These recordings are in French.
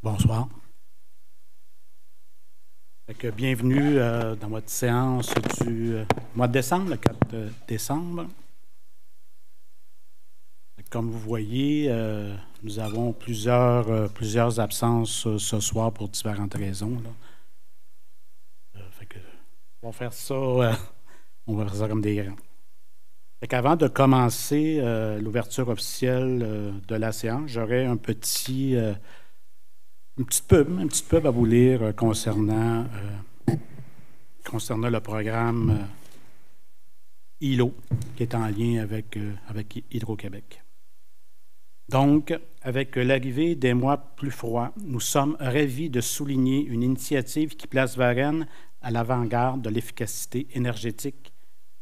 Bonsoir. Bienvenue dans votre séance du mois de décembre, le 4 décembre. Comme vous voyez, nous avons plusieurs absences ce soir pour différentes raisons. On va faire ça, comme des grands. Avant de commencer l'ouverture officielle de la séance, j'aurais une petite pub à vous lire concernant le programme ILO, qui est en lien avec Hydro-Québec. Donc, avec l'arrivée des mois plus froids, nous sommes ravis de souligner une initiative qui place Varennes à l'avant-garde de l'efficacité énergétique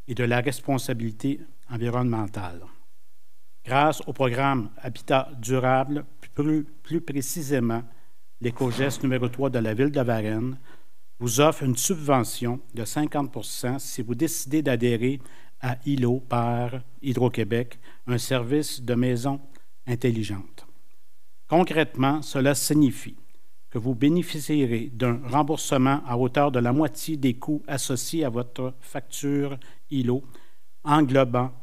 et de la responsabilité environnementale. Grâce au programme Habitat durable, plus précisément, l'éco-geste numéro 3 de la Ville de Varennes vous offre une subvention de 50 % si vous décidez d'adhérer à ILO par Hydro-Québec, un service de maison intelligente. Concrètement, cela signifie que vous bénéficierez d'un remboursement à hauteur de la moitié des coûts associés à votre facture ILO, englobant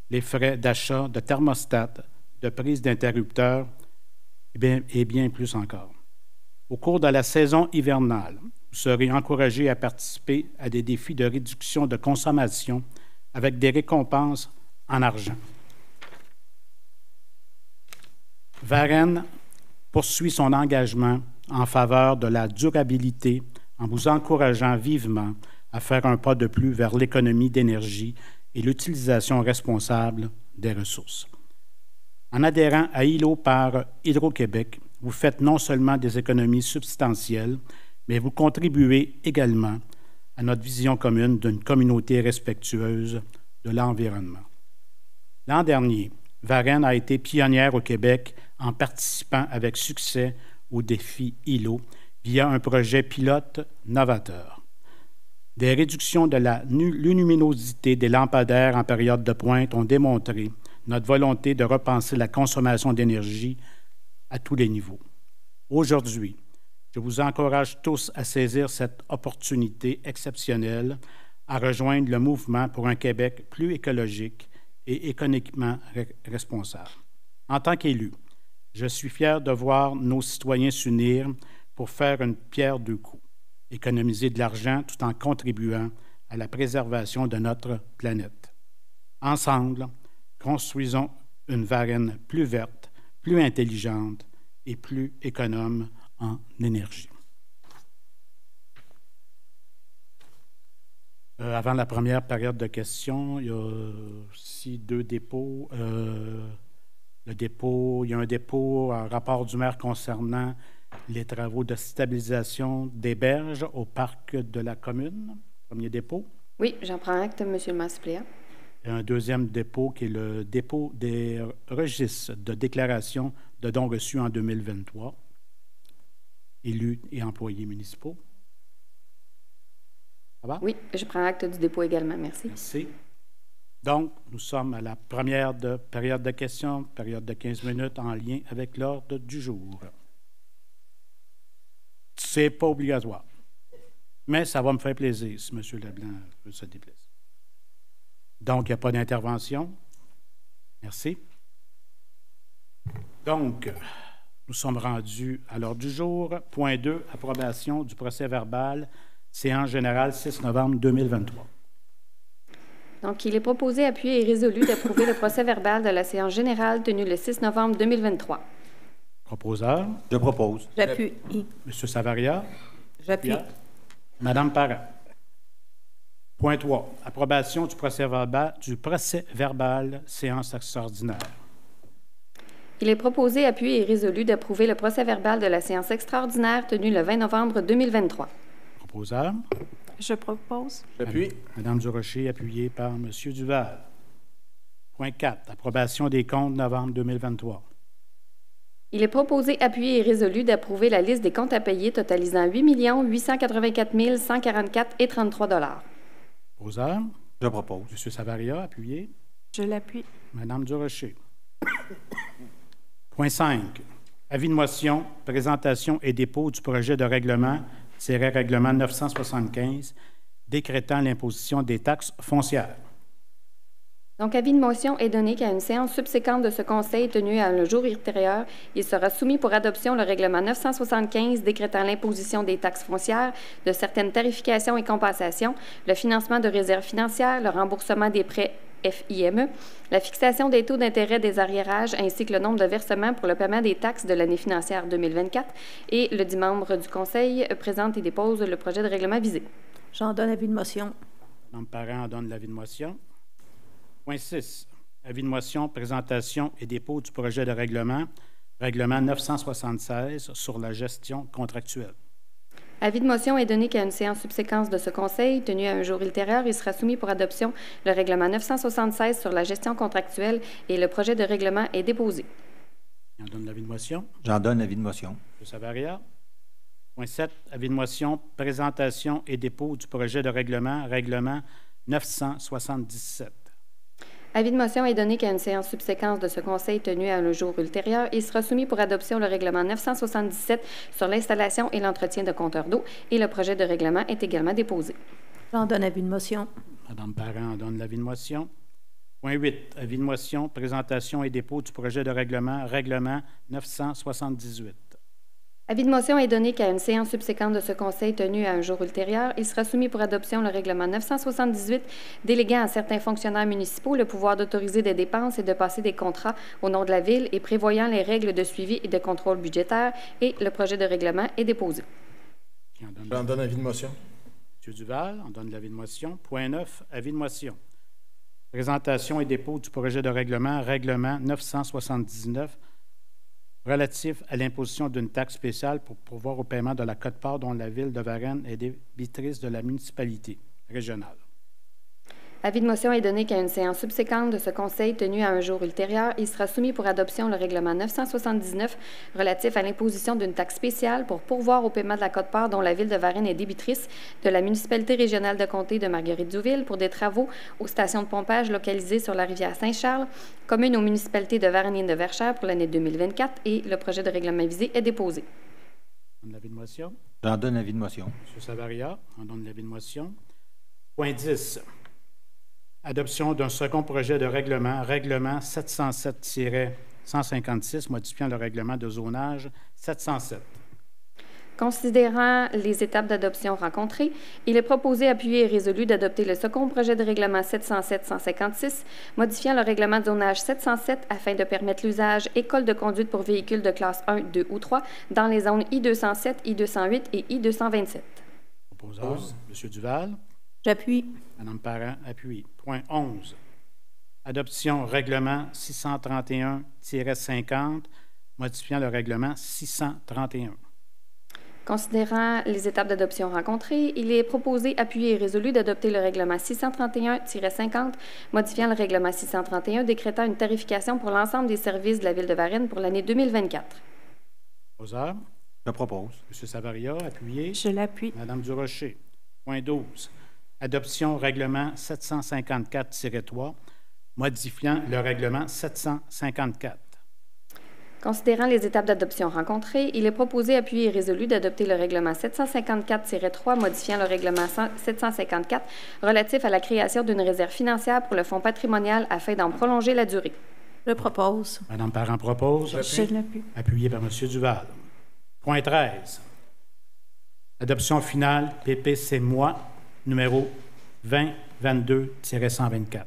les frais d'achat de thermostat, de prise d'interrupteur et bien plus encore. Au cours de la saison hivernale, vous serez encouragé à participer à des défis de réduction de consommation avec des récompenses en argent. Varennes poursuit son engagement en faveur de la durabilité en vous encourageant vivement à faire un pas de plus vers l'économie d'énergie et l'utilisation responsable des ressources. En adhérant à ILO par Hydro-Québec, vous faites non seulement des économies substantielles, mais vous contribuez également à notre vision commune d'une communauté respectueuse de l'environnement. L'an dernier, Varennes a été pionnière au Québec en participant avec succès au défi ILO via un projet pilote novateur. Des réductions de la luminosité des lampadaires en période de pointe ont démontré notre volonté de repenser la consommation d'énergie à tous les niveaux. Aujourd'hui, je vous encourage tous à saisir cette opportunité exceptionnelle à rejoindre le mouvement pour un Québec plus écologique et économiquement responsable. En tant qu'élu, je suis fier de voir nos citoyens s'unir pour faire une pierre deux coups, économiser de l'argent tout en contribuant à la préservation de notre planète. Ensemble, construisons une Varennes plus verte, plus intelligente et plus économe en énergie. Avant la première période de questions, il y a aussi deux dépôts. Il y a un dépôt, un rapport du maire concernant les travaux de stabilisation des berges au parc de la commune. Premier dépôt. Oui, j'en prends acte, M. le maire suppléant. Et un deuxième dépôt qui est le dépôt des registres de déclaration de dons reçus en 2023, élus et employés municipaux. Ça va? Oui, je prends acte du dépôt également. Merci. Merci. Donc, nous sommes à la première période de questions, période de 15 minutes en lien avec l'ordre du jour. C'est pas obligatoire. Mais ça va me faire plaisir si M. Leblanc veut se déplacer. Donc, il n'y a pas d'intervention. Merci. Donc, nous sommes rendus à l'ordre du jour. Point 2, approbation du procès-verbal, séance générale 6 novembre 2023. Donc, il est proposé, appuyé et résolu d'approuver le procès-verbal de la séance générale tenue le 6 novembre 2023. Proposeur. Je propose. J'appuie. M. Savaria. J'appuie. Madame Parent. Point 3. Approbation du procès-verbal, séance extraordinaire. Il est proposé, appuyé et résolu d'approuver le procès-verbal de la séance extraordinaire tenue le 20 novembre 2023. Proposeur. Je propose. J'appuie. Madame Durocher, appuyée par M. Duval. Point 4. Approbation des comptes novembre 2023. Il est proposé, appuyé et résolu d'approuver la liste des comptes à payer totalisant 8 884 144,33 $. Proposeur. Je propose. M. Savaria, appuyé. Je l'appuie. Madame Durocher. Point 5. Avis de motion, présentation et dépôt du projet de règlement 975, décrétant l'imposition des taxes foncières. Donc, avis de motion est donné qu'à une séance subséquente de ce Conseil tenue à un jour ultérieur, il sera soumis pour adoption le règlement 975 décrétant l'imposition des taxes foncières, de certaines tarifications et compensations, le financement de réserves financières, le remboursement des prêts FIME, la fixation des taux d'intérêt des arriérages ainsi que le nombre de versements pour le paiement des taxes de l'année financière 2024 et le 10 membres du Conseil présente et dépose le projet de règlement visé. J'en donne avis de motion. Mme Parent en donne l'avis de motion. Point 6. Avis de motion, présentation et dépôt du projet de règlement 976 sur la gestion contractuelle. Avis de motion est donné qu'à une séance subséquente de ce Conseil, tenue à un jour ultérieur, il sera soumis pour adoption le règlement 976 sur la gestion contractuelle et le projet de règlement est déposé. Qui en donne l'avis de motion? J'en donne l'avis de motion. M. Savaria. Point 7. Avis de motion, présentation et dépôt du projet de règlement 977. Avis de motion est donné qu'à une séance subséquente de ce Conseil tenue à un jour ultérieur, il sera soumis pour adoption le règlement 977 sur l'installation et l'entretien de compteurs d'eau et le projet de règlement est également déposé. J'en donne avis de motion. Mme Parent en donne l'avis de motion. Point 8. Avis de motion, présentation et dépôt du projet de règlement 978. Avis de motion est donné qu'à une séance subséquente de ce Conseil tenue à un jour ultérieur, il sera soumis pour adoption le règlement 978 déléguant à certains fonctionnaires municipaux le pouvoir d'autoriser des dépenses et de passer des contrats au nom de la Ville et prévoyant les règles de suivi et de contrôle budgétaire et le projet de règlement est déposé. J'en donne avis de motion. M. Duval en donne l'avis de motion. Point 9. Avis de motion. Présentation et dépôt du projet de règlement 979 relatif à l'imposition d'une taxe spéciale pour pourvoir au paiement de la quote-part dont la Ville de Varennes est débitrice de la municipalité régionale. Avis de motion est donné qu'à une séance subséquente de ce Conseil tenue à un jour ultérieur, il sera soumis pour adoption le règlement 979 relatif à l'imposition d'une taxe spéciale pour pourvoir au paiement de la quote-part dont la Ville de Varennes est débitrice de la municipalité régionale de comté de Marguerite-Douville pour des travaux aux stations de pompage localisées sur la rivière Saint-Charles, commune aux municipalités de Varennes et de Verchères pour l'année 2024 et le projet de règlement visé est déposé. L'avis de motion. J'en donne l'avis de motion. M. Savaria en donne l'avis de motion. Point 10. Adoption d'un second projet de règlement 707-156, modifiant le règlement de zonage 707. Considérant les étapes d'adoption rencontrées, il est proposé, appuyé et résolu d'adopter le second projet de règlement 707-156, modifiant le règlement de zonage 707 afin de permettre l'usage école de conduite pour véhicules de classe 1, 2 ou 3 dans les zones I-207, I-208 et I-227. Proposeur, M. Duval. J'appuie. Mme Parent appuie. Point 11. Adoption règlement 631-50, modifiant le règlement 631. Considérant les étapes d'adoption rencontrées, il est proposé, appuyé et résolu d'adopter le règlement 631-50, modifiant le règlement 631, décrétant une tarification pour l'ensemble des services de la Ville de Varennes pour l'année 2024. Proposeur. Je propose. M. Savaria, appuyé. Je l'appuie. Mme Durocher. Point 12. Adoption règlement 754-3, modifiant le règlement 754. Considérant les étapes d'adoption rencontrées, il est proposé, appuyé et résolu d'adopter le règlement 754-3, modifiant le règlement 754 relatif à la création d'une réserve financière pour le fonds patrimonial afin d'en prolonger la durée. Je propose. Mme Parent propose. Je l'appuie. Appuyé par M. Duval. Point 13. Adoption finale PPC-MOI numéro 2022-124.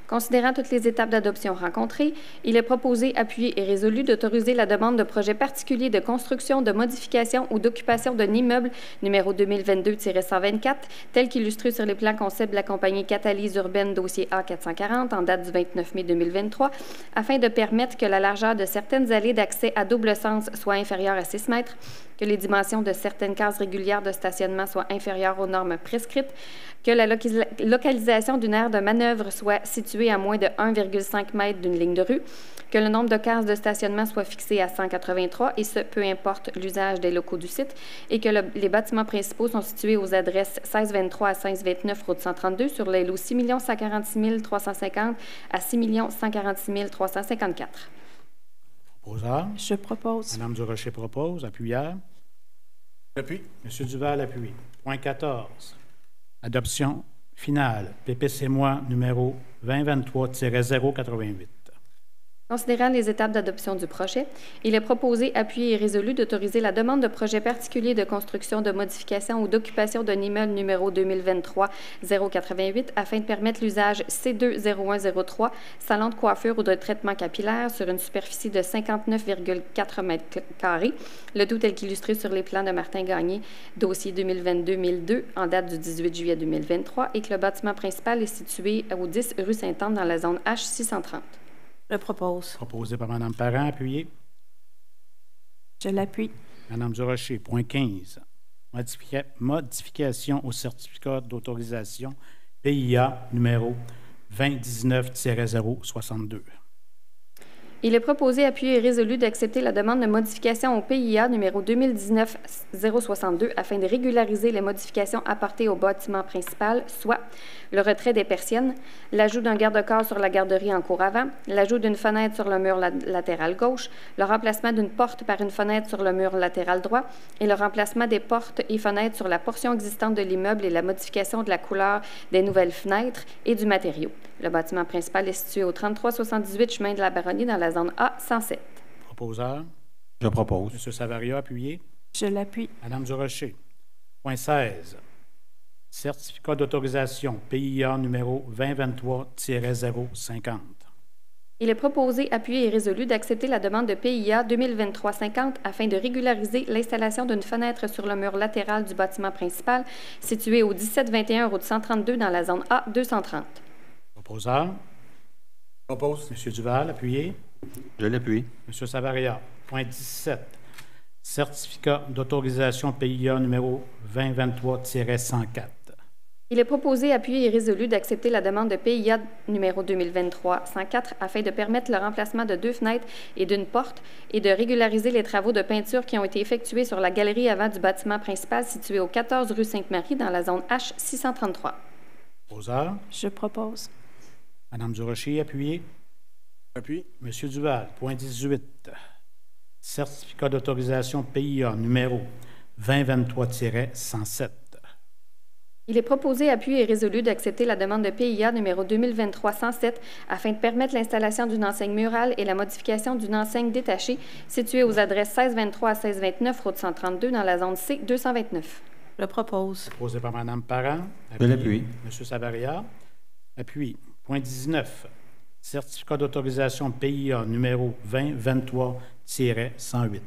Considérant toutes les étapes d'adoption rencontrées, il est proposé, appuyé et résolu d'autoriser la demande de projet particulier de construction, de modification ou d'occupation d'un immeuble numéro 2022-124, tel qu'illustré sur les plans concept de la compagnie Catalyse urbaine dossier A440 en date du 29 mai 2023, afin de permettre que la largeur de certaines allées d'accès à double sens soit inférieure à 6 mètres, que les dimensions de certaines cases régulières de stationnement soient inférieures aux normes prescrites, que la localisation d'une aire de manœuvre soit située à moins de 1,5 m d'une ligne de rue, que le nombre de cases de stationnement soit fixé à 183, et ce, peu importe l'usage des locaux du site, et que les bâtiments principaux sont situés aux adresses 1623 à 1629 route 132 sur les lots 6 146 350 à 6 146 354. Proposeur. Je propose. Mme Durocher propose. Appuyeur. J'appuie. M. Duval appuie. Point 14. Adoption finale. PPC-moi numéro 2023-088. Considérant les étapes d'adoption du projet, il est proposé, appuyé et résolu d'autoriser la demande de projet particulier de construction, de modification ou d'occupation d'un immeuble numéro 2023-088 afin de permettre l'usage C2-0103, salon de coiffure ou de traitement capillaire sur une superficie de 59,4 m², le tout tel qu'illustré sur les plans de Martin Gagné, dossier 2022-1002, en date du 18 juillet 2023, et que le bâtiment principal est situé au 10 rue Saint-Anne dans la zone H630. Je propose. Proposé par Mme Parent. Appuyé. Je l'appuie. Mme Durocher. Point 15. Modification au certificat d'autorisation PIA numéro 2019-062. Il est proposé, appuyé et résolu d'accepter la demande de modification au PIA numéro 2019-062 afin de régulariser les modifications apportées au bâtiment principal, soit le retrait des persiennes, l'ajout d'un garde-corps sur la garderie en cour avant, l'ajout d'une fenêtre sur le mur latéral gauche, le remplacement d'une porte par une fenêtre sur le mur latéral droit et le remplacement des portes et fenêtres sur la portion existante de l'immeuble et la modification de la couleur des nouvelles fenêtres et du matériau. Le bâtiment principal est situé au 3378 chemin de la Baronnie dans la zone A107. Proposeur. Je propose. M. Savaria, appuyé. Je l'appuie. Mme Durocher. Point 16. Certificat d'autorisation PIA numéro 2023-050. Il est proposé, appuyé et résolu d'accepter la demande de PIA 2023-50 afin de régulariser l'installation d'une fenêtre sur le mur latéral du bâtiment principal situé au 1721 route 132 dans la zone A230. Proposeur. Propose. M. Duval, appuyé. Je l'appuie. M. Savaria. Point 17. Certificat d'autorisation PIA numéro 2023-104. Il est proposé, appuyé et résolu d'accepter la demande de PIA numéro 2023-104 afin de permettre le remplacement de 2 fenêtres et d'une porte et de régulariser les travaux de peinture qui ont été effectués sur la galerie avant du bâtiment principal situé au 14 rue Sainte-Marie dans la zone H633. Proposeur. Je propose. Mme Durocher, appuyé. J'appuie. M. Duval. Point 18. Certificat d'autorisation PIA numéro 2023-107. Il est proposé, appuyé et résolu d'accepter la demande de PIA numéro 2023-107 afin de permettre l'installation d'une enseigne murale et la modification d'une enseigne détachée située aux adresses 1623 à 1629 route 132 dans la zone C229. Je propose. Proposé par Mme Parent. Je l'appuie. M. Savaria. Appuyé. Point 19. Certificat d'autorisation PIA numéro 2023-108.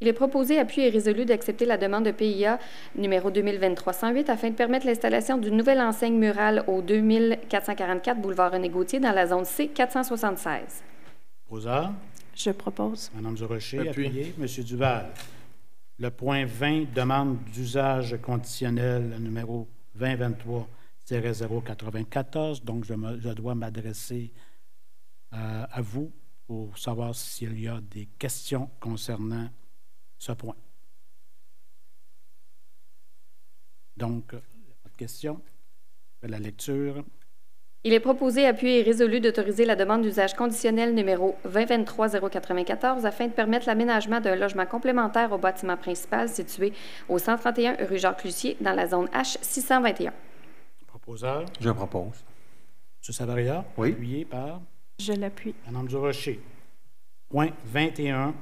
Il est proposé, appuyé et résolu d'accepter la demande de PIA numéro 2023-108 afin de permettre l'installation d'une nouvelle enseigne murale au 2444 boulevard René-Gauthier dans la zone C476. Proposeur. Je propose. Mme Durocher, Appui. appuyé. M. Duval. Le point 20, demande d'usage conditionnel numéro 2023-094. Donc, je dois m'adresser à vous pour savoir s'il y a des questions concernant ce point. Donc, pas de questions. Je fais la lecture. Il est proposé, appuyé et résolu d'autoriser la demande d'usage conditionnel numéro 2023-094 afin de permettre l'aménagement d'un logement complémentaire au bâtiment principal situé au 131 rue Jacques-Lucier dans la zone H621. Proposeur. Je propose. M. Savaria. Oui. Appuyé par Je l'appuie. Mme Durocher. Point 21.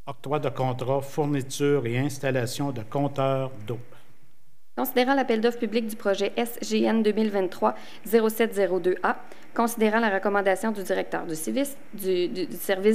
Octroi de contrat, fourniture et installation de compteurs d'eau. Considérant l'appel d'offres public du projet SGN 2023-0702A, considérant la recommandation du directeur du service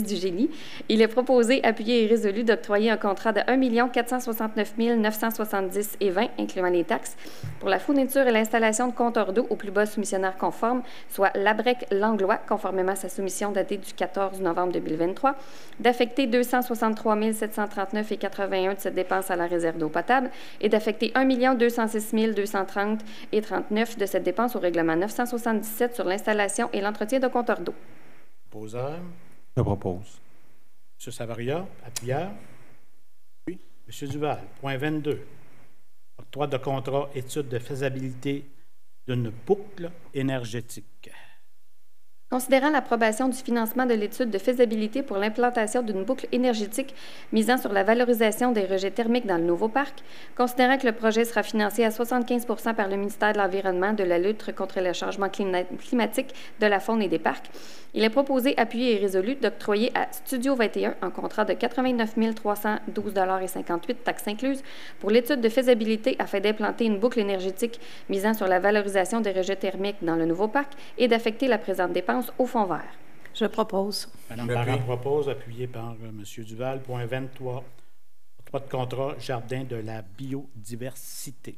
du génie, il est proposé, appuyé et résolu d'octroyer un contrat de 1 469 970,20 incluant les taxes pour la fourniture et l'installation de compteurs d'eau au plus bas soumissionnaire conforme, soit Labrec Langlois, conformément à sa soumission datée du 14 novembre 2023, d'affecter 263 739,81 de cette dépense à la réserve d'eau potable et d'affecter 1 206 230,39 de cette dépense au règlement 977 sur l'installation et l'entretien de compteurs d'eau. Proposeur. Je propose. M. Savaria, appuyeur. Oui. M. Duval, point 22. Octroi de contrat, étude de faisabilité d'une boucle énergétique. Considérant l'approbation du financement de l'étude de faisabilité pour l'implantation d'une boucle énergétique misant sur la valorisation des rejets thermiques dans le nouveau parc, considérant que le projet sera financé à 75 % par le ministère de l'Environnement, de la lutte contre le changement climatique, de la faune et des parcs, il est proposé, appuyé et résolu d'octroyer à Studio 21 un contrat de 89 312,58 $ taxes incluses pour l'étude de faisabilité afin d'implanter une boucle énergétique misant sur la valorisation des rejets thermiques dans le nouveau parc et d'affecter la présente dépense au fonds vert. Je propose. Mme J'appuie. Parent propose, appuyé par M. Duval. Point 23. Octroi de contrat Jardin de la biodiversité.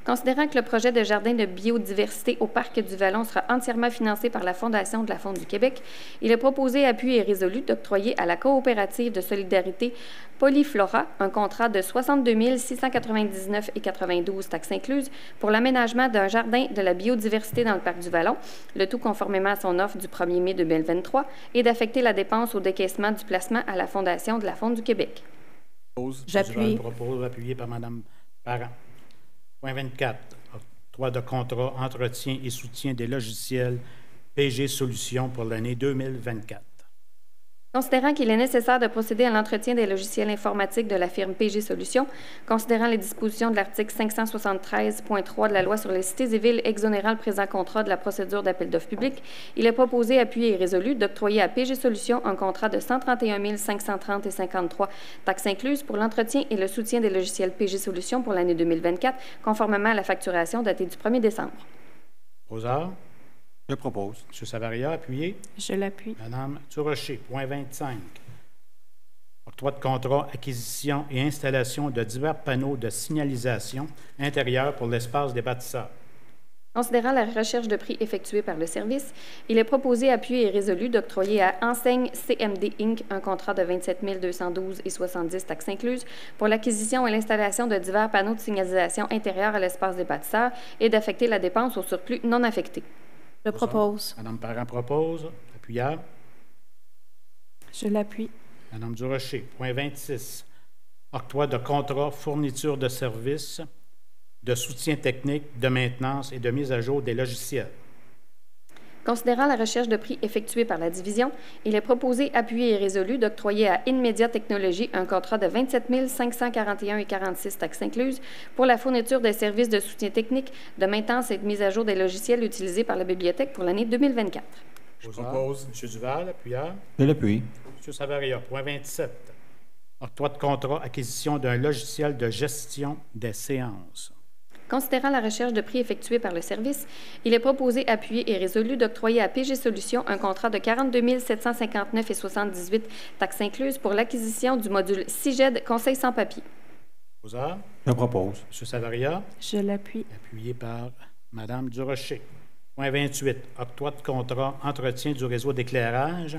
Considérant que le projet de jardin de biodiversité au Parc du Vallon sera entièrement financé par la Fondation de la Faune du Québec, il est proposé, appuyé et résolu d'octroyer à la coopérative de solidarité Polyflora un contrat de 62 699,92 $ taxes incluses pour l'aménagement d'un jardin de la biodiversité dans le Parc du Vallon, le tout conformément à son offre du 1er mai 2023, et d'affecter la dépense au décaissement du placement à la Fondation de la Faune du Québec. J'appuie. Duval propose, appuyé par Mme Parent. Point 24. Octroi de contrat entretien et soutien des logiciels PG Solutions pour l'année 2024. Considérant qu'il est nécessaire de procéder à l'entretien des logiciels informatiques de la firme PG Solutions, considérant les dispositions de l'article 573.3 de la Loi sur les cités et villes exonérant le présent contrat de la procédure d'appel d'offres public, il est proposé, appuyé et résolu d'octroyer à PG Solutions un contrat de 131 530,53 $ taxes incluses pour l'entretien et le soutien des logiciels PG Solutions pour l'année 2024, conformément à la facturation datée du 1er décembre. Proposeur. Je propose. M. Savaria, appuyé. Je l'appuie. Mme Durocher. Point 25. Octroi de contrat, acquisition et installation de divers panneaux de signalisation intérieure pour l'espace des bâtisseurs. Considérant la recherche de prix effectuée par le service, il est proposé, appuyé et résolu d'octroyer à Enseigne CMD Inc. un contrat de 27 212,70 $ taxes incluses pour l'acquisition et l'installation de divers panneaux de signalisation intérieure à l'espace des bâtisseurs et d'affecter la dépense au surplus non affecté. Je propose. Mme Parent propose. Appuyable. Je l'appuie. Mme Durocher. Point 26. Octroi de contrat fourniture de services, de soutien technique, de maintenance et de mise à jour des logiciels. Considérant la recherche de prix effectuée par la division, il est proposé, appuyé et résolu d'octroyer à Inmedia Technologies un contrat de 27 541,46 $ taxes incluses pour la fourniture des services de soutien technique, de maintenance et de mise à jour des logiciels utilisés par la bibliothèque pour l'année 2024. Je propose. M. Duval, appuyable. Je l'appuie. M. Savaria. Point 27. Octroi de contrat acquisition d'un logiciel de gestion des séances. Considérant la recherche de prix effectuée par le service, il est proposé, appuyé et résolu d'octroyer à PG Solutions un contrat de 42 759,78 $ taxes incluses pour l'acquisition du module CIGED Conseil sans papier. Proposeur. Je propose. M. Savaria, Je l'appuie. appuyé par Mme Durocher. Point 28. Octroi de contrat entretien du réseau d'éclairage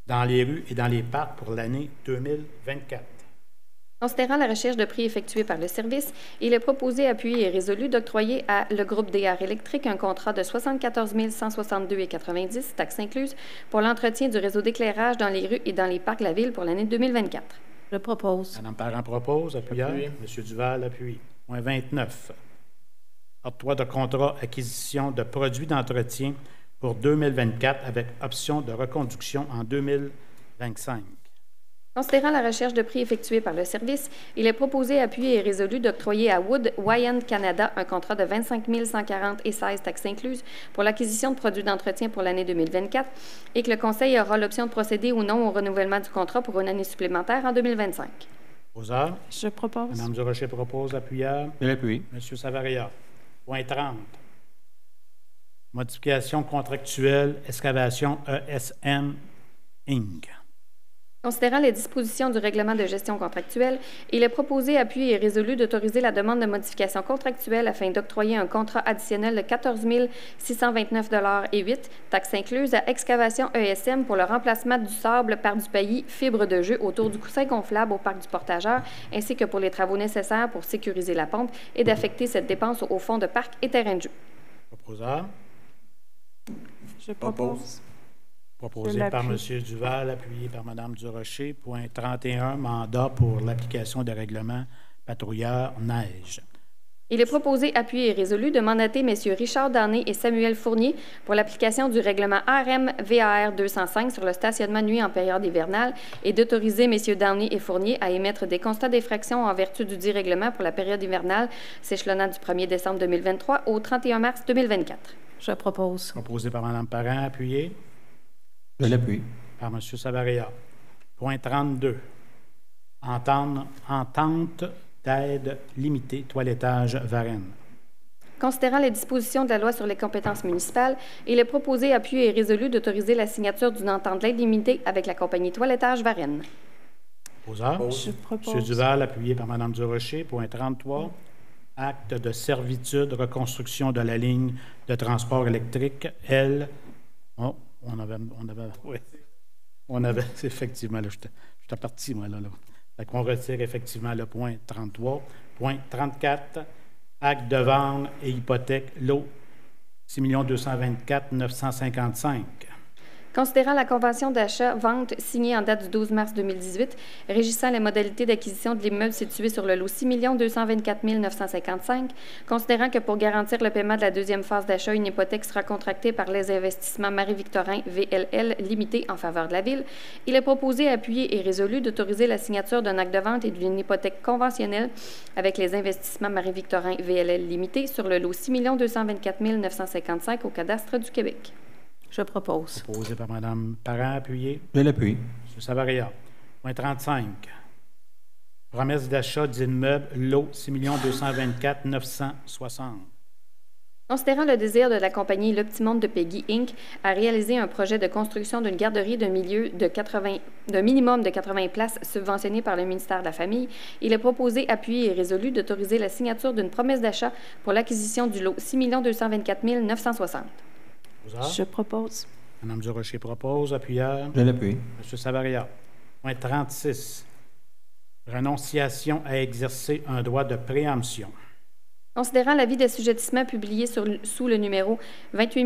dans les rues et dans les parcs pour l'année 2024. Considérant la recherche de prix effectuée par le service, il est proposé, appuyé et résolu d'octroyer à le groupe DR Électrique un contrat de 74 162,90 $ taxes incluses pour l'entretien du réseau d'éclairage dans les rues et dans les parcs de la ville pour l'année 2024. Je propose. Mme Parent propose. Appuyable. Appuyé. M. Duval, appuie. Point 29. Octroi de contrat acquisition de produits d'entretien pour 2024 avec option de reconduction en 2025. Considérant la recherche de prix effectuée par le service, il est proposé, appuyé et résolu d'octroyer à Wood Wyan Canada un contrat de 25 140,16 $ taxes incluses pour l'acquisition de produits d'entretien pour l'année 2024 et que le Conseil aura l'option de procéder ou non au renouvellement du contrat pour une année supplémentaire en 2025. Proposeur. Je propose. Mme Durocher propose. Appuyable. Je l'appuie. M. Savaria. Point 30. Modification contractuelle, excavation ESM Inc. Considérant les dispositions du règlement de gestion contractuelle, il est proposé, appuyé et résolu d'autoriser la demande de modification contractuelle afin d'octroyer un contrat additionnel de 14 629,08 $, taxes incluses, à Excavation ESM pour le remplacement du sable par du paillis fibre de jeu autour du coussin gonflable au parc du Portageur, ainsi que pour les travaux nécessaires pour sécuriser la pompe et d'affecter cette dépense au fonds de parc et terrain de jeu. Proposeur. Je propose. Proposé Je par M. l'appuie. Duval, appuyé par Mme Durocher. Point 31, mandat pour l'application des règlements patrouilleurs neige. Il est proposé, appuyé et résolu de mandater M. Richard Darné et Samuel Fournier pour l'application du règlement RM-VAR 205 sur le stationnement nuit en période hivernale et d'autoriser M. Darné et Fournier à émettre des constats d'infraction en vertu du dit règlement pour la période hivernale s'échelonnant du 1er décembre 2023 au 31 mars 2024. Je propose. Proposé par Mme Parent, appuyé Je l'appuie. par M. Savaria. Point 32. Entente d'aide limitée, toilettage Varennes. Considérant les dispositions de la loi sur les compétences municipales, il est proposé, appuyé et résolu d'autoriser la signature d'une entente d'aide limitée avec la compagnie Toilettage Varennes. Poseur. Je M. propose. Duval, appuyé par Mme Durocher. Point 33. Acte de servitude, reconstruction de la ligne de transport électrique, L. Oh, on avait, effectivement, là, j'étais parti, moi, là. Fait qu'on retire effectivement le point 33. Point 34, acte de vente et hypothèque, lot 6 224 955. Considérant la convention d'achat-vente signée en date du 12 mars 2018, régissant les modalités d'acquisition de l'immeuble situé sur le lot 6 224 955, considérant que pour garantir le paiement de la deuxième phase d'achat, une hypothèque sera contractée par les investissements Marie-Victorin VLL limité en faveur de la Ville, il est proposé, appuyé et résolu d'autoriser la signature d'un acte de vente et d'une hypothèque conventionnelle avec les investissements Marie-Victorin VLL limité sur le lot 6 224 955 au cadastre du Québec. Je propose. Proposé par Mme Parent, appuyé. Je l'appuie. M. Savaria. Point 35. Promesse d'achat d'immeuble, lot 6 224 960. Considérant le désir de la compagnie L'Optimonde de Peggy Inc. à réaliser un projet de construction d'une garderie d'un minimum de 80 places subventionné par le ministère de la Famille, il est proposé, appuyé et résolu d'autoriser la signature d'une promesse d'achat pour l'acquisition du lot 6 224 960. Je propose. Mme Durocher propose. Appuyeur. Je l'appuie. M. Savaria. Point 36. Renonciation à exercer un droit de préemption. Considérant l'avis d'assujettissement publié sous le numéro 28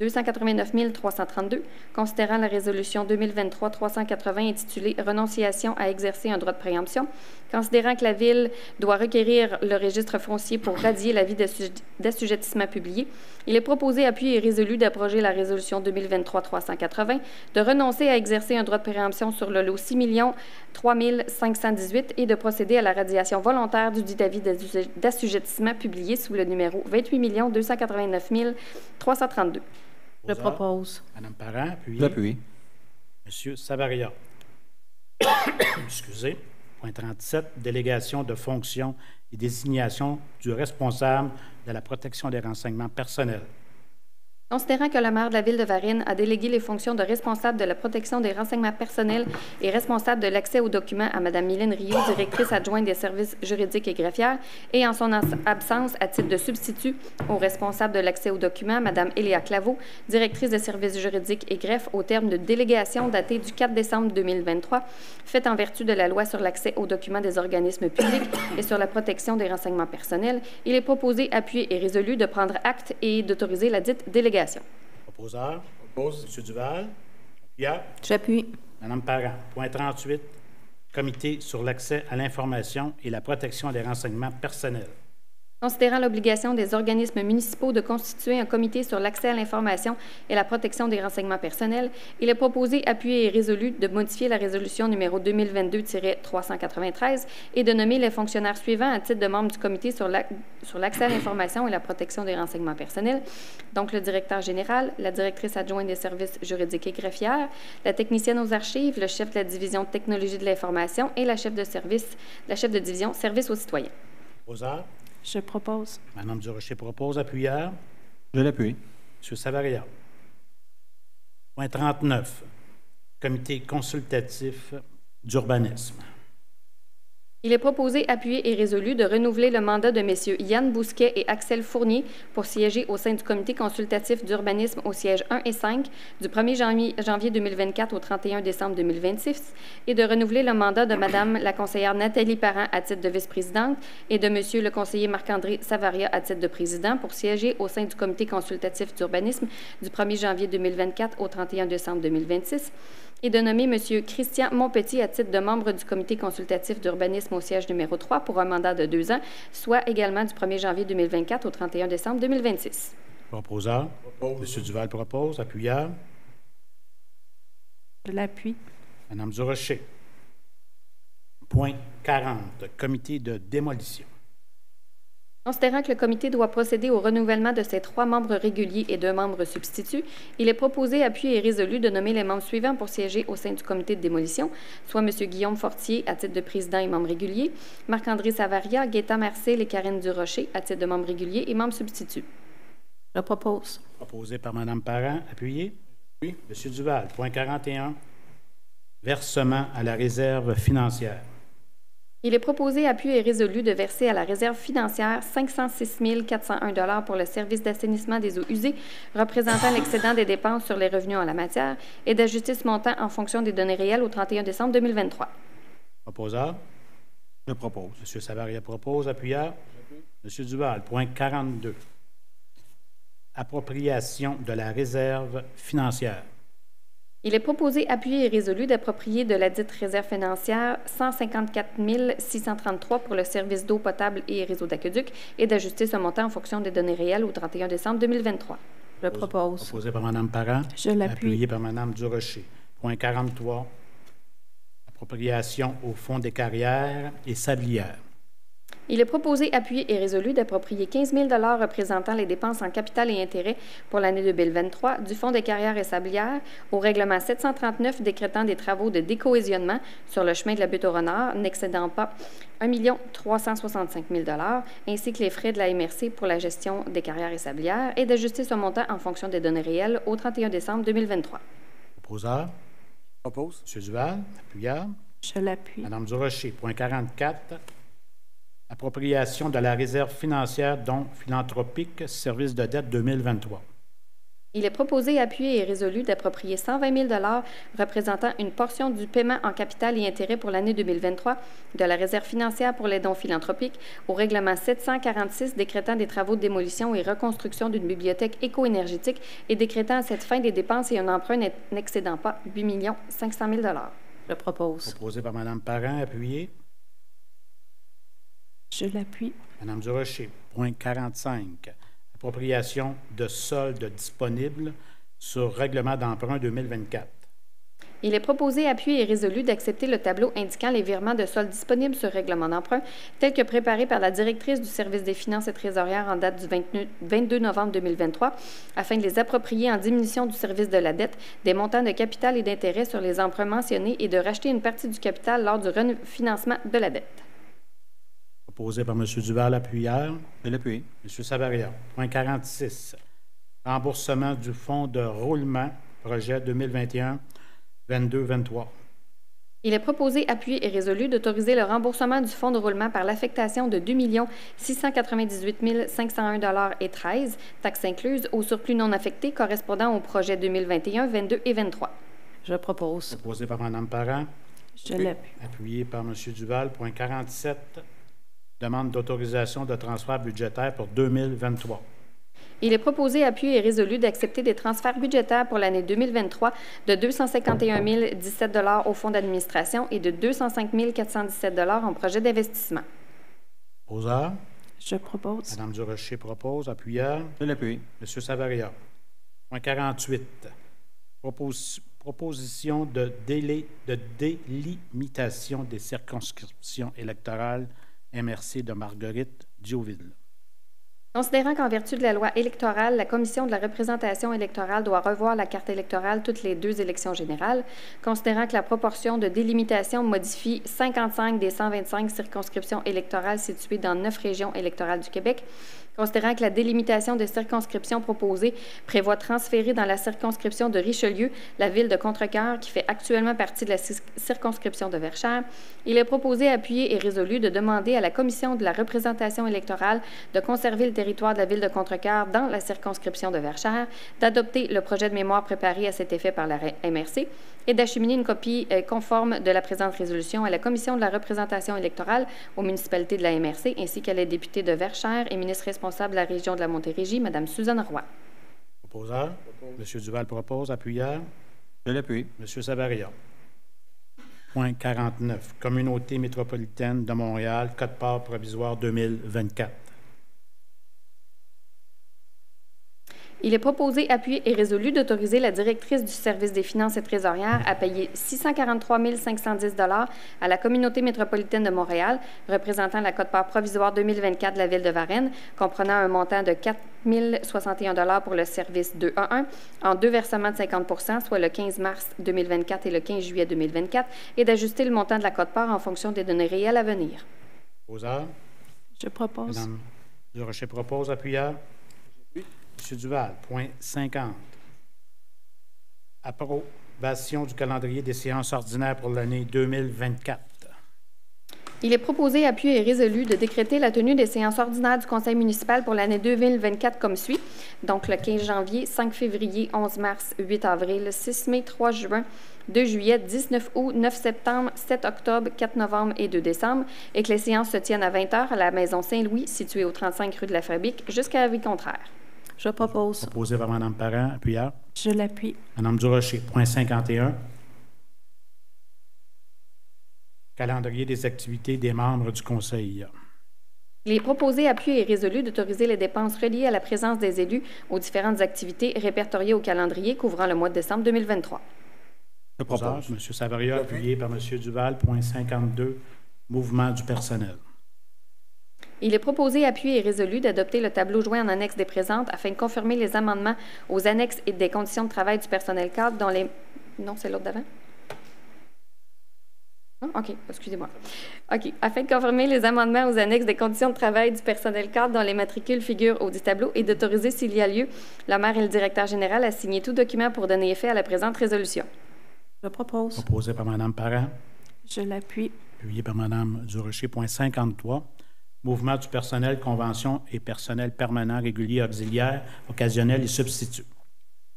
289 332, considérant la résolution 2023-380 intitulée « Renonciation à exercer un droit de préemption », considérant que la Ville doit requérir le registre foncier pour radier l'avis d'assujettissement publié, il est proposé, appuyé et résolu d'abroger la résolution 2023-380, de renoncer à exercer un droit de préemption sur le lot 6 003 518 et de procéder à la radiation volontaire du dit avis d'assujettissement publié sous le numéro 28 289 332. Je propose. Mme Parent, appuyé. Je l'appuie. M. Savaria. Excusez. Point 37. Délégation de fonctions et désignation du responsable de la protection des renseignements personnels. Considérant que le maire de la Ville de Varennes a délégué les fonctions de responsable de la protection des renseignements personnels et responsable de l'accès aux documents à Mme Mylène Rioux, directrice adjointe des services juridiques et greffières, et en son absence, à titre de substitut au responsable de l'accès aux documents, Mme Eléa Claveau, directrice des services juridiques et greffes, au terme de délégation datée du 4 décembre 2023, faite en vertu de la loi sur l'accès aux documents des organismes publics et sur la protection des renseignements personnels, il est proposé, appuyé et résolu de prendre acte et d'autoriser la dite délégation. Proposeur. Oppose. M. Duval. Appuyeur. J'appuie. Mme Parent. Point 38. Comité sur l'accès à l'information et la protection des renseignements personnels. Considérant l'obligation des organismes municipaux de constituer un comité sur l'accès à l'information et la protection des renseignements personnels, il est proposé, appuyé et résolu de modifier la résolution numéro 2022-393 et de nommer les fonctionnaires suivants à titre de membres du comité sur l'accès à l'information et la protection des renseignements personnels, donc le directeur général, la directrice adjointe des services juridiques et greffières, la technicienne aux archives, le chef de la division de technologie de l'information et la chef de division services aux citoyens. Proposeur. Je propose. Mme Durocher propose. Appuyeur. Je l'appuie. M. Savaria. Point 39. Comité consultatif d'urbanisme. Il est proposé, appuyé et résolu de renouveler le mandat de messieurs Yann Bousquet et Axel Fournier pour siéger au sein du comité consultatif d'urbanisme au siège 1 et 5 du 1er janvier 2024 au 31 décembre 2026 et de renouveler le mandat de Mme la conseillère Nathalie Parent à titre de vice-présidente et de Monsieur le conseiller Marc-André Savaria à titre de président pour siéger au sein du comité consultatif d'urbanisme du 1er janvier 2024 au 31 décembre 2026 et de nommer M. Christian Montpetit à titre de membre du comité consultatif d'urbanisme organisme au siège numéro 3 pour un mandat de 2 ans, soit également du 1er janvier 2024 au 31 décembre 2026. Proposeur. M. Duval propose. Appuyeur. Je l'appuie. Mme Durocher. Point 40. Comité de démolition. Considérant que le comité doit procéder au renouvellement de ses 3 membres réguliers et 2 membres substituts, il est proposé, appuyé et résolu de nommer les membres suivants pour siéger au sein du comité de démolition, soit M. Guillaume Fortier à titre de président et membre régulier, Marc-André Savaria, Gaétan Marcel et Karine Durocher à titre de membre régulier et membre substitut. Je propose. Proposé par Mme Parent. Appuyé. Oui. M. Duval. Point 41. Versement à la réserve financière. Il est proposé, appuyé et résolu de verser à la réserve financière 506 401 pour le service d'assainissement des eaux usées, représentant l'excédent des dépenses sur les revenus en la matière, et d'ajuster ce montant en fonction des données réelles au 31 décembre 2023. Proposeur. Je propose. M. Savaria propose. Appuyeur. M. Duval. Point 42. Appropriation de la réserve financière. Il est proposé, appuyé et résolu d'approprier de la dite réserve financière 154 633 pour le service d'eau potable et réseau d'aqueduc et d'ajuster ce montant en fonction des données réelles au 31 décembre 2023. Je propose. Proposé par Mme Parent. Je l'appuie. Appuyé par Mme Durocher. Point 43. Appropriation au Fonds des carrières et sablières. Il est proposé, appuyé et résolu d'approprier 15 000 représentant les dépenses en capital et intérêts pour l'année 2023 du Fonds des carrières et sablières au règlement 739 décrétant des travaux de décohésionnement sur le chemin de la butte au renard n'excédant pas 1 365 000 ainsi que les frais de la MRC pour la gestion des carrières et sablières et d'ajuster ce montant en fonction des données réelles au 31 décembre 2023. Proposeur. Propose. M. Duval. Appuyeur. Je l'appuie. Mme Durocher. Point 44. Appropriation de la réserve financière dont philanthropique, service de dette 2023. Il est proposé, appuyé et résolu d'approprier 120 000 représentant une portion du paiement en capital et intérêts pour l'année 2023 de la réserve financière pour les dons philanthropiques au règlement 746 décrétant des travaux de démolition et reconstruction d'une bibliothèque éco-énergétique et décrétant à cette fin des dépenses et un emprunt n'excédant pas 8 500 000 Je propose. Proposé par Mme Parent. Appuyé. Je l'appuie. Mme Durocher. Point 45. Appropriation de solde disponible sur règlement d'emprunt 2024. Il est proposé, appuyé et résolu d'accepter le tableau indiquant les virements de solde disponibles sur règlement d'emprunt tel que préparé par la directrice du service des finances et trésorières en date du 22 novembre 2023 afin de les approprier en diminution du service de la dette, des montants de capital et d'intérêt sur les emprunts mentionnés et de racheter une partie du capital lors du refinancement de la dette. Proposé par M. Duval. Appuyeur. Je l'appuie. M. Savaria. Point 46. Remboursement du fonds de roulement, projet 2021-22-23. Il est proposé, appuyé et résolu d'autoriser le remboursement du fonds de roulement par l'affectation de 2 698 501 et 13, taxes incluses, au surplus non affecté correspondant au projet 2021, 22 et 23. Je propose. Proposé par Mme Parent. Je l'appuie. Appuyé par M. Duval. Point 47. Demande d'autorisation de transfert budgétaire pour 2023. Il est proposé, appuyé et résolu d'accepter des transferts budgétaires pour l'année 2023 de 251 017 au fonds d'administration et de 205 417 en projet d'investissement. Proposeur. Je propose. Mme Durocher propose. Appuyeur. Je l'appuie. M. Savaria. Point 48. Proposition de délimitation des circonscriptions électorales MRC de Marguerite Diouville. Considérant qu'en vertu de la loi électorale, la Commission de la représentation électorale doit revoir la carte électorale toutes les 2 élections générales, considérant que la proportion de délimitation modifie 55 des 125 circonscriptions électorales situées dans 9 régions électorales du Québec, considérant que la délimitation de circonscription proposée prévoit transférer dans la circonscription de Richelieu la ville de Contrecœur, qui fait actuellement partie de la circonscription de Verchères, il est proposé, appuyé et résolu de demander à la Commission de la représentation électorale de conserver le territoire de la ville de Contrecœur dans la circonscription de Verchères, d'adopter le projet de mémoire préparé à cet effet par la MRC et d'acheminer une copie conforme de la présente résolution à la Commission de la représentation électorale aux municipalités de la MRC ainsi qu'à la députée de Verchères et ministre responsable de la région de la Montérégie, Mme Suzanne Roy. Proposeur. M. Duval propose. Appuyeur. Je l'appuie. M. Savaria. Point 49. Communauté métropolitaine de Montréal, code-part provisoire 2024. Il est proposé, appuyé et résolu d'autoriser la directrice du service des finances et trésorières à payer 643 510 $ à la communauté métropolitaine de Montréal, représentant la quote-part provisoire 2024 de la Ville de Varennes, comprenant un montant de 4 061 $ pour le service 211, en 2 versements de 50 %, soit le 15 mars 2024 et le 15 juillet 2024, et d'ajuster le montant de la quote-part en fonction des données réelles à venir. Proposeur. Je propose. Madame Durocher propose. Appuyeur. Monsieur Duval, point 50. Approbation du calendrier des séances ordinaires pour l'année 2024. Il est proposé, appuyé et résolu de décréter la tenue des séances ordinaires du Conseil municipal pour l'année 2024 comme suit. Donc, le 15 janvier, 5 février, 11 mars, 8 avril, 6 mai, 3 juin, 2 juillet, 19 août, 9 septembre, 7 octobre, 4 novembre et 2 décembre, et que les séances se tiennent à 20 h à la Maison Saint-Louis, située au 35 rue de la Fabrique, jusqu'à avis contraire. Je propose. Proposé par Mme Parent. Appuyeur. Je l'appuie. Mme Durocher, point 51. Calendrier des activités des membres du Conseil. Il est proposé, appuyé et résolu d'autoriser les dépenses reliées à la présence des élus aux différentes activités répertoriées au calendrier couvrant le mois de décembre 2023. Je propose. M. Savaria, appuyé par M. Duval, point 52. Mouvement du personnel. Il est proposé, appuyé et résolu d'adopter le tableau joint en annexe des présentes afin de confirmer les amendements aux annexes et des conditions de travail du personnel cadre dont les... Non, c'est l'autre d'avant? Non? OK, excusez-moi. OK. Afin de confirmer les amendements aux annexes des conditions de travail du personnel cadre dont les matricules figurent au dit tableau et d'autoriser, s'il y a lieu, le maire et le directeur général à signer tout document pour donner effet à la présente résolution. Je propose. Proposé par Mme Parent. Je l'appuie. Appuyé par Mme Durocher, point 53. Mouvement du personnel, convention et personnel permanent, régulier, auxiliaire, occasionnel et substitut.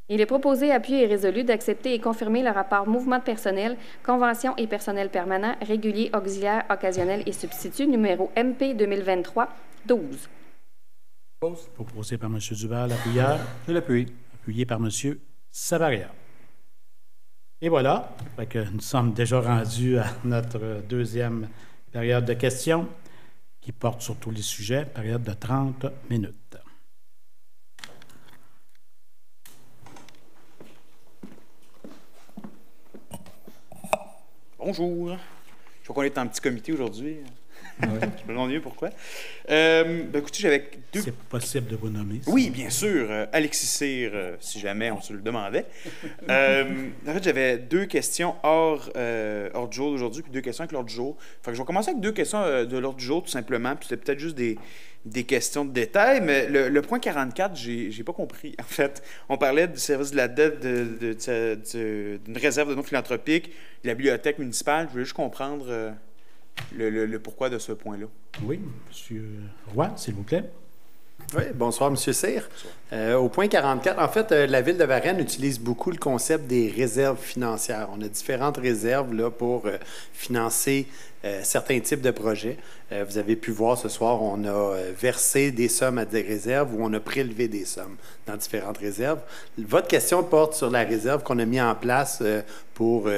Il est proposé, appuyé et résolu d'accepter et confirmer le rapport mouvement de personnel, convention et personnel permanent, régulier, auxiliaire, occasionnel et substitut, numéro MP 2023-12. Proposé par M. Duval, appuyeur. Je l'appuie. Appuyé par M. Savaria. Et voilà, fait que nous sommes déjà rendus à notre deuxième période de questions qui porte sur tous les sujets, période de 30 minutes. Bonjour. Je vois qu'on est en petit comité aujourd'hui. Ouais. Je me demande mieux pourquoi. Écoutez, j'avais deux... C'est possible de vous nommer. Oui, bien sûr. Alexis Cyr, si jamais on se le demandait. En fait, j'avais deux questions hors du jour d'aujourd'hui, puis deux questions avec l'ordre du jour. Fait que je vais commencer avec deux questions de l'ordre du jour, tout simplement. Puis c'était peut-être juste des questions de détail, mais le point 44, j'ai pas compris. En fait, on parlait du service de la dette d'une réserve de non philanthropique, de la bibliothèque municipale. Je voulais juste comprendre le pourquoi de ce point-là. Oui, M. Roy, s'il vous plaît. Oui, bonsoir, M. Cyr. Au point 44, en fait, la Ville de Varennes utilise beaucoup le concept des réserves financières. On a différentes réserves là, pour financer certains types de projets. Vous avez pu voir ce soir, on a versé des sommes à des réserves ou on a prélevé des sommes dans différentes réserves. Votre question porte sur la réserve qu'on a mis en place pour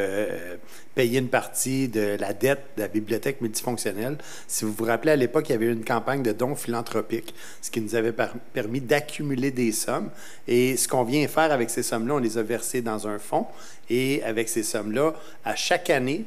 payer une partie de la dette de la bibliothèque multifonctionnelle. Si vous vous rappelez, à l'époque, il y avait eu une campagne de dons philanthropiques, ce qui nous avait permis d'accumuler des sommes. Et ce qu'on vient faire avec ces sommes-là, on les a versées dans un fonds. Et avec ces sommes-là, à chaque année,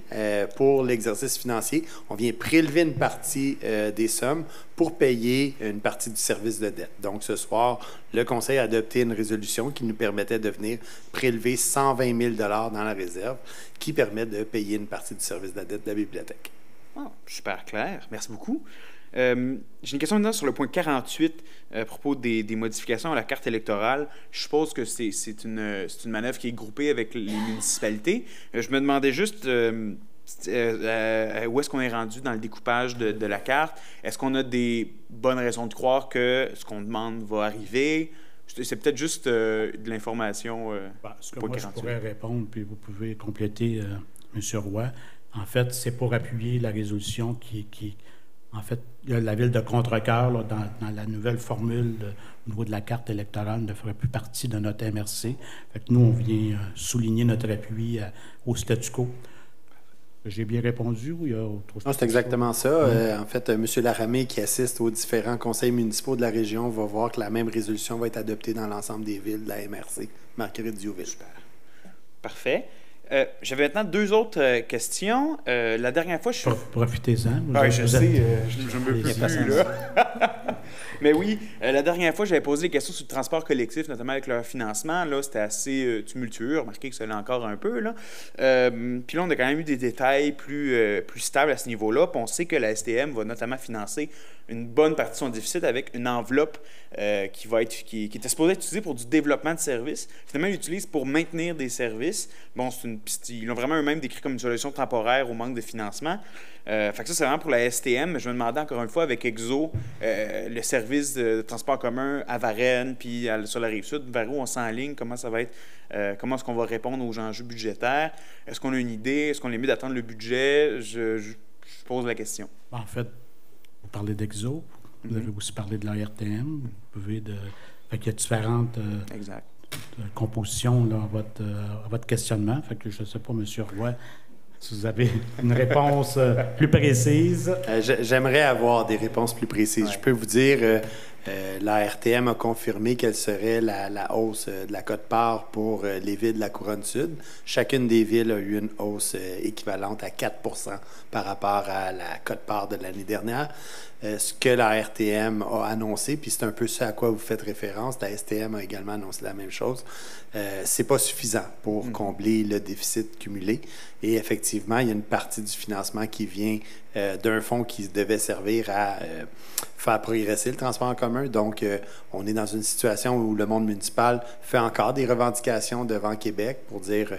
pour l'exercice financier, on vient prélever une partie des sommes pour payer une partie du service de dette. Donc, ce soir, le Conseil a adopté une résolution qui nous permettait de venir prélever 120 000 $ dans la réserve, qui permet de payer une partie du service de la dette de la bibliothèque. Oh, super clair. Merci beaucoup. J'ai une question maintenant sur le point 48 à propos des modifications à la carte électorale. Je suppose que c'est une manœuvre qui est groupée avec les municipalités. Je me demandais juste où est-ce qu'on est rendu dans le découpage de la carte. Est-ce qu'on a des bonnes raisons de croire que ce qu'on demande va arriver? C'est peut-être juste de l'information. Ce que moi, je pourrais répondre, puis vous pouvez compléter, M. Roy. En fait, c'est pour appuyer la résolution qui en fait, la ville de Contrecœur, là, dans la nouvelle formule au niveau de la carte électorale, ne ferait plus partie de notre MRC. Fait que nous, on vient souligner notre appui au statu quo. J'ai bien répondu ou il y a autre chose? Non, c'est exactement ça. En fait, M. Laramé, qui assiste aux différents conseils municipaux de la région, va voir que la même résolution va être adoptée dans l'ensemble des villes de la MRC, Marguerite-Diouville. Parfait. J'avais maintenant 2 autres questions. La dernière fois, je suis... Profitez-en. je sais, je me plie plus, là. Mais oui, la dernière fois, j'avais posé des questions sur le transport collectif, notamment avec leur financement. Là, c'était assez tumultueux. Remarquez que ça l'est encore un peu, là. Puis là, on a quand même eu des détails plus stables à ce niveau-là. Puis on sait que la STM va notamment financer une bonne partie de son déficit avec une enveloppe qui était supposée être utilisée pour du développement de services. Finalement, ils l'utilisent pour maintenir des services. Bon, ils l'ont vraiment eux-mêmes décrit comme une solution temporaire au manque de financement. Fait que ça, c'est vraiment pour la STM. Mais je me demandais encore une fois, avec EXO, le service de transport en commun à Varennes, puis sur la Rive-Sud, vers où on s'enligne, comment ça va être, comment est-ce qu'on va répondre aux enjeux budgétaires? Est-ce qu'on a une idée? Est-ce qu'on est mieux d'attendre le budget? Je pose la question. En fait, vous parlez d'EXO, vous avez aussi parlé de la RTM, vous pouvez fait qu'il y a différentes compositions là, à votre questionnement. Fait que je ne sais pas, M. Roy, si vous avez une réponse plus précise. J'aimerais avoir des réponses plus précises. Ouais. Je peux vous dire, la RTM a confirmé quelle serait la hausse de la quote-part pour les villes de la Couronne Sud. Chacune des villes a eu une hausse équivalente à 4 % par rapport à la quote-part de l'année dernière. Ce que la RTM a annoncé, puis c'est un peu ce à quoi vous faites référence, la STM a également annoncé la même chose, c'est pas suffisant pour combler le déficit cumulé. Et effectivement, il y a une partie du financement qui vient d'un fonds qui devait servir à faire progresser le transport en commun. Donc, on est dans une situation où le monde municipal fait encore des revendications devant Québec pour dire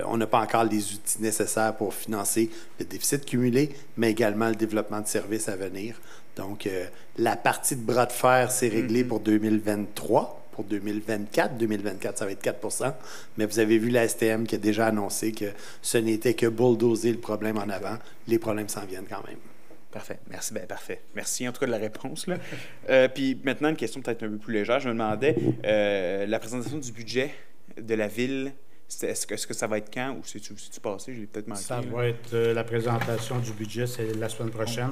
on n'a pas encore les outils nécessaires pour financer le déficit cumulé, mais également le développement de services à venir. Donc, la partie de bras de fer s'est réglée pour 2023. Pour 2024. 2024, ça va être 4 %. Mais vous avez vu la STM qui a déjà annoncé que ce n'était que bulldozer le problème en avant. Les problèmes s'en viennent quand même. Parfait. Merci. Ben, parfait. Merci en tout cas de la réponse. Là. Puis maintenant, une question peut-être un peu plus légère. Je me demandais, la présentation du budget de la ville, est-ce que ça va être quand ou c'est-tu passé? J'ai peut-être manqué. Ça va être la présentation du budget, c'est la semaine prochaine,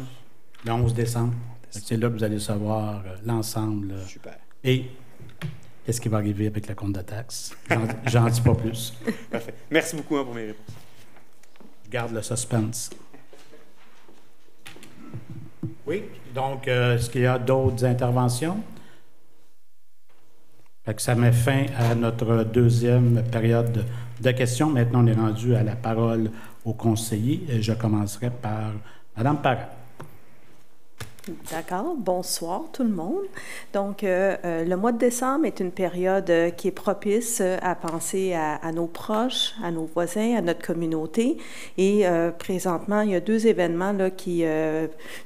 le 11 décembre. C'est là que vous allez savoir l'ensemble. Super. Et qu'est-ce qui va arriver avec le compte de taxes? J'en dis pas plus. Parfait. Merci beaucoup pour mes réponses. Je garde le suspense. Oui, donc, est-ce qu'il y a d'autres interventions? Fait que ça met fin à notre deuxième période de questions. Maintenant, on est rendu à la parole aux conseillers. Et je commencerai par Mme Parent. D'accord. Bonsoir tout le monde. Donc, le mois de décembre est une période qui est propice à penser à nos proches, à nos voisins, à notre communauté. Et présentement, il y a 2 événements là, qui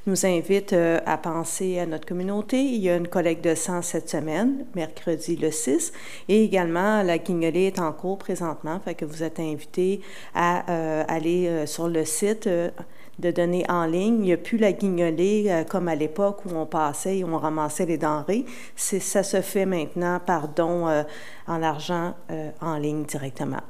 nous invitent à penser à notre communauté. Il y a une collecte de sang cette semaine, mercredi le 6, et également la guignolée est en cours présentement, fait que vous êtes invités à aller sur le site de donner en ligne. Il n'y a plus la guignolée comme à l'époque où on passait et on ramassait les denrées. Ça se fait maintenant par don en argent en ligne directement.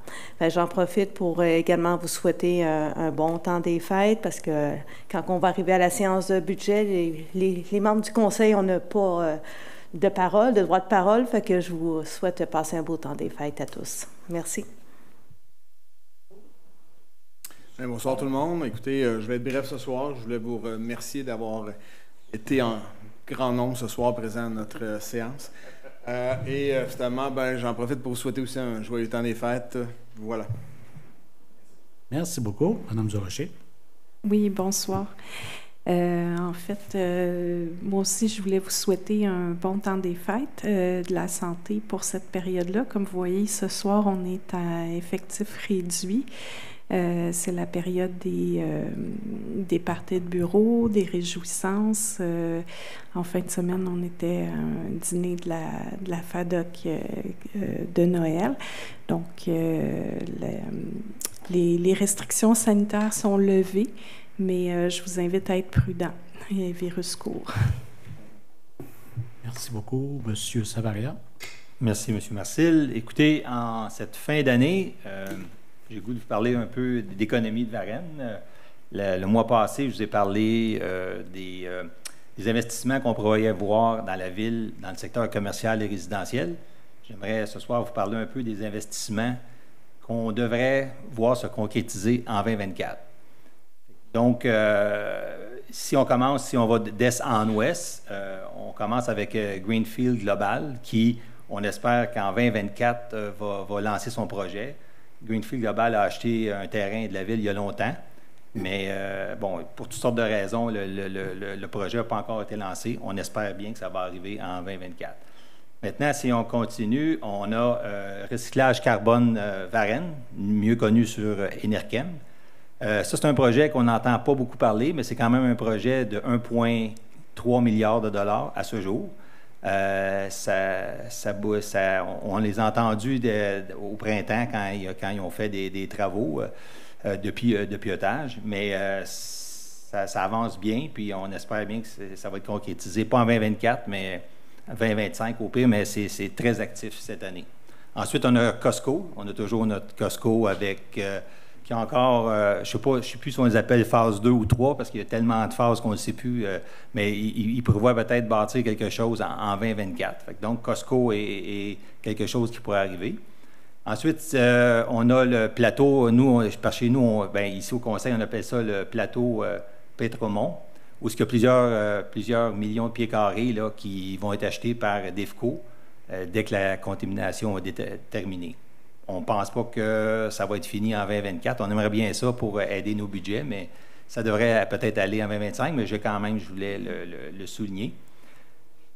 J'en profite pour également vous souhaiter un bon temps des fêtes parce que quand on va arriver à la séance de budget, les membres du conseil, on n'a pas de droit de parole, fait que je vous souhaite passer un beau temps des fêtes à tous. Merci. Bien, bonsoir tout le monde. Écoutez, je vais être bref ce soir. Je voulais vous remercier d'avoir été en grand nombre ce soir présent à notre séance. Et finalement, j'en profite pour vous souhaiter aussi un joyeux temps des fêtes. Voilà. Merci beaucoup, Mme Durocher. Oui, bonsoir. En fait, moi aussi, je voulais vous souhaiter un bon temps des fêtes, de la santé pour cette période-là. Comme vous voyez, ce soir, on est à effectif réduit. C'est la période des parties de bureau, des réjouissances. En fin de semaine, on était à un dîner de la FADOC de Noël. Donc, les restrictions sanitaires sont levées, mais je vous invite à être prudent. Il y a un virus court. Merci beaucoup, M. Savaria. Merci, M. Marcil. Écoutez, en cette fin d'année, j'ai le goût de vous parler un peu d'économie de Varennes. Le mois passé, je vous ai parlé des investissements qu'on pourrait voir dans la ville, dans le secteur commercial et résidentiel. J'aimerais ce soir vous parler un peu des investissements qu'on devrait voir se concrétiser en 2024. Donc, si on va d'est en ouest, on commence avec Greenfield Global, qui, on espère qu'en 2024, va lancer son projet. Greenfield Global a acheté un terrain de la ville il y a longtemps, mais bon, pour toutes sortes de raisons, le projet n'a pas encore été lancé. On espère bien que ça va arriver en 2024. Maintenant, si on continue, on a Recyclage Carbone Varennes, mieux connu sur Enerkem. Ça, c'est un projet qu'on n'entend pas beaucoup parler, mais c'est quand même un projet de 1,3 milliard de dollars à ce jour. On les a entendus au printemps quand ils ont fait des travaux de pilotage, mais ça avance bien, puis on espère bien que ça va être concrétisé, pas en 2024, mais en 2025 au pire, mais c'est très actif cette année. Ensuite, on a Costco. On a toujours notre Costco avec... qui a encore, je ne sais plus si on les appelle phase 2 ou 3, parce qu'il y a tellement de phases qu'on ne sait plus, mais il prévoit peut-être bâtir quelque chose en 2024. Donc, Costco est quelque chose qui pourrait arriver. Ensuite, on a le plateau, chez nous, ici au Conseil, on appelle ça le plateau Pétromont, où il y a plusieurs millions de pieds carrés là, qui vont être achetés par DEFCO dès que la contamination est terminée. On ne pense pas que ça va être fini en 2024. On aimerait bien ça pour aider nos budgets, mais ça devrait peut-être aller en 2025, mais je voulais le souligner.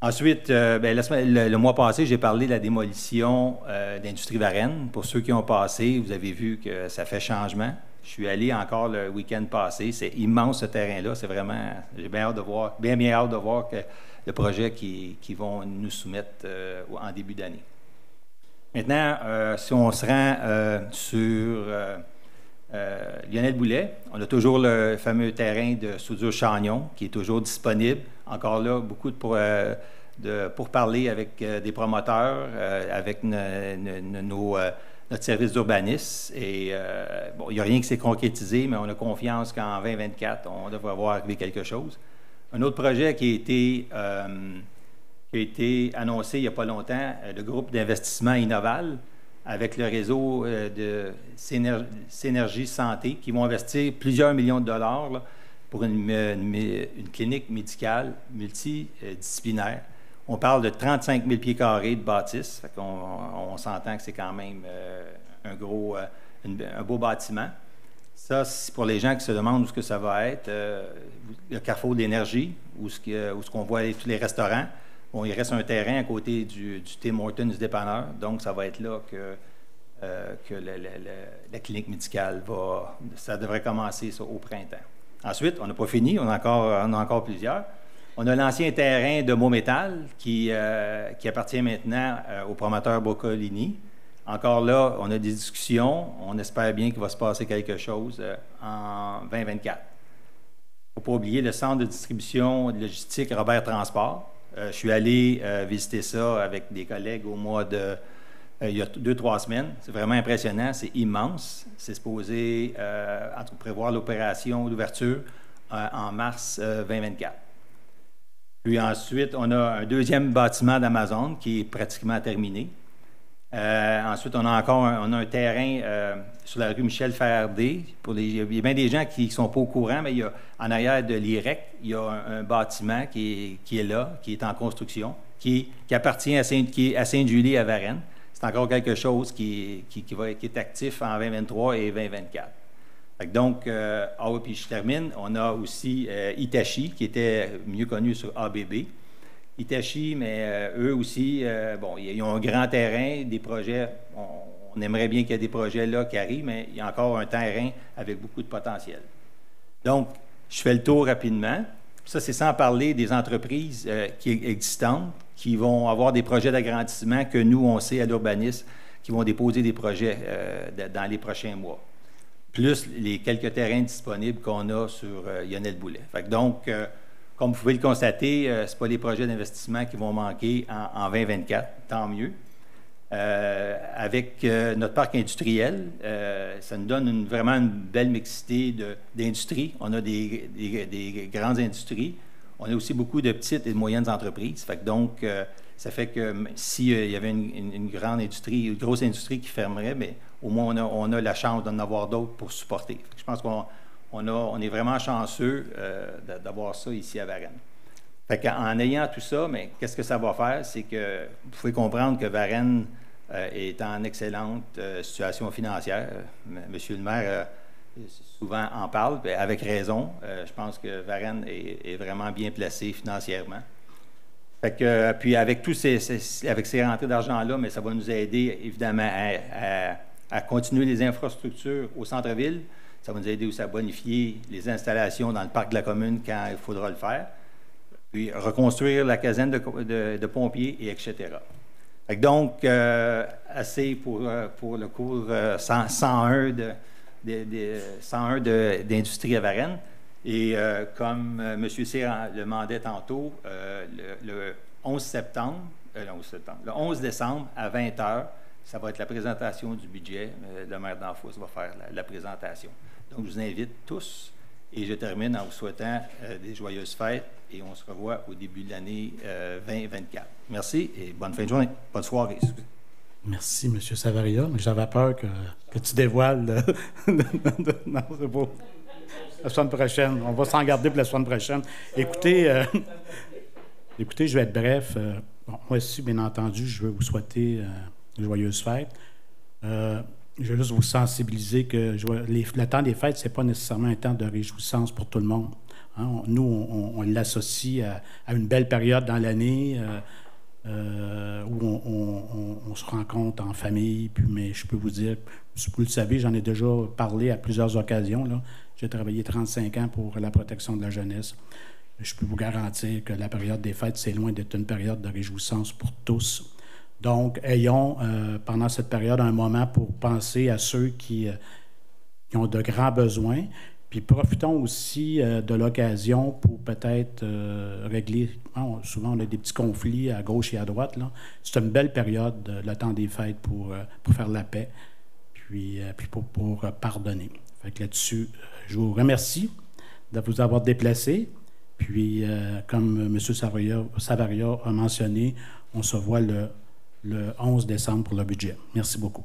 Ensuite, le mois passé, j'ai parlé de la démolition d'Industrie Varennes. Pour ceux qui ont passé, vous avez vu que ça fait changement. Je suis allé encore le week-end passé. C'est immense ce terrain-là. C'est vraiment... J'ai bien hâte de voir, bien hâte de voir que le projet qu'ils vont nous soumettre en début d'année. Maintenant, si on se rend sur Lionel Boulet, on a toujours le fameux terrain de soudure Chagnon qui est toujours disponible. Encore là, beaucoup pour parler avec des promoteurs, avec notre service d'urbanisme. Et bon, il n'y a rien qui s'est concrétisé, mais on a confiance qu'en 2024, on devrait voir arriver quelque chose. Un autre projet qui a été annoncé il n'y a pas longtemps, le groupe d'investissement Innoval, avec le réseau de Synergie Santé, qui vont investir plusieurs millions de dollars là, pour une clinique médicale multidisciplinaire. On parle de 35 000 pieds carrés de bâtisse. On s'entend que c'est quand même un beau bâtiment. Ça, c'est pour les gens qui se demandent où ce que ça va être. Le carrefour d'énergie, où ce qu'on voit tous les restaurants. Bon, il reste un terrain à côté du Tim Hortons du dépanneur, donc ça va être là que la clinique médicale ça devrait commencer ça, au printemps. Ensuite, on n'a pas fini, on a encore plusieurs. On a l'ancien terrain de Montmétal qui appartient maintenant au promoteur Boccolini. Encore là, on a des discussions, on espère bien qu'il va se passer quelque chose en 2024. Il ne faut pas oublier le centre de distribution de logistique Robert Transport. Je suis allé visiter ça avec des collègues il y a 2-3 semaines. C'est vraiment impressionnant, c'est immense. C'est supposé prévoir l'opération d'ouverture en mars 2024. Puis ensuite, on a un deuxième bâtiment d'Amazon qui est pratiquement terminé. Ensuite, on a un terrain sur la rue Michel-Ferrardé. Il y a bien des gens qui ne sont pas au courant, mais en arrière de l'IREC, il y a un bâtiment qui est là, qui est en construction, qui appartient à Sainte-Julie à Varennes. C'est encore quelque chose qui est actif en 2023 et 2024. Donc, puis je termine, on a aussi Hitachi, qui était mieux connu sur ABB. Hitachi, mais eux aussi, ils ont un grand terrain, des projets. On aimerait bien qu'il y ait des projets là qui arrivent, mais il y a encore un terrain avec beaucoup de potentiel. Donc, je fais le tour rapidement. Ça, c'est sans parler des entreprises existantes qui vont avoir des projets d'agrandissement que nous, on sait à l'urbanisme, qui vont déposer des projets dans les prochains mois. Plus les quelques terrains disponibles qu'on a sur Lionel Boulet. Donc, comme vous pouvez le constater, ce n'est pas les projets d'investissement qui vont manquer en 2024, tant mieux. avec notre parc industriel, ça nous donne vraiment une belle mixité d'industries. On a des grandes industries. On a aussi beaucoup de petites et de moyennes entreprises. Donc, ça fait que s'il y avait une grande industrie, une grosse industrie qui fermerait, mais au moins on a la chance d'en avoir d'autres pour supporter. Je pense qu'on est vraiment chanceux d'avoir ça ici à Varennes. En ayant tout ça, mais qu'est-ce que ça va faire? C'est que vous pouvez comprendre que Varennes est en excellente situation financière. Monsieur le maire souvent en parle, avec raison. Je pense que Varennes est vraiment bien placé financièrement. Puis avec avec ces rentrées d'argent-là, mais ça va nous aider évidemment à continuer les infrastructures au centre-ville. Ça va nous aider aussi à bonifier les installations dans le parc de la commune quand il faudra le faire. Puis reconstruire la caserne de pompiers, et etc. Donc, assez pour le cours 101 d'industrie à Varennes. Et comme M. Cyr le demandait tantôt, le 11 décembre à 20h, ça va être la présentation du budget. Le maire d'Anfos va faire la présentation. Donc, je vous invite tous. Et je termine en vous souhaitant des joyeuses fêtes et on se revoit au début de l'année 2024. Merci et bonne fin de journée. Bonne soirée. Merci, M. Savaria. J'avais peur que tu dévoiles. Non, c'est beau. La semaine prochaine. On va s'en garder pour la semaine prochaine. Écoutez, je vais être bref. Moi aussi, bien entendu, je veux vous souhaiter de joyeuses fêtes. Je veux juste vous sensibiliser que le temps des fêtes, ce n'est pas nécessairement un temps de réjouissance pour tout le monde. Hein? Nous, on l'associe à une belle période dans l'année où on se rencontre en famille. Mais je peux vous dire, vous le savez, j'en ai déjà parlé à plusieurs occasions. J'ai travaillé 35 ans pour la protection de la jeunesse. Je peux vous garantir que la période des fêtes, c'est loin d'être une période de réjouissance pour tous. Donc, ayons pendant cette période un moment pour penser à ceux qui ont de grands besoins, puis profitons aussi de l'occasion pour peut-être régler. Souvent, on a des petits conflits à gauche et à droite. C'est une belle période, le temps des fêtes, pour faire la paix, puis pour pardonner. Fait que là-dessus, je vous remercie de vous avoir déplacé. Puis, comme M. Savaria a mentionné, on se voit le 11 décembre pour le budget. Merci beaucoup.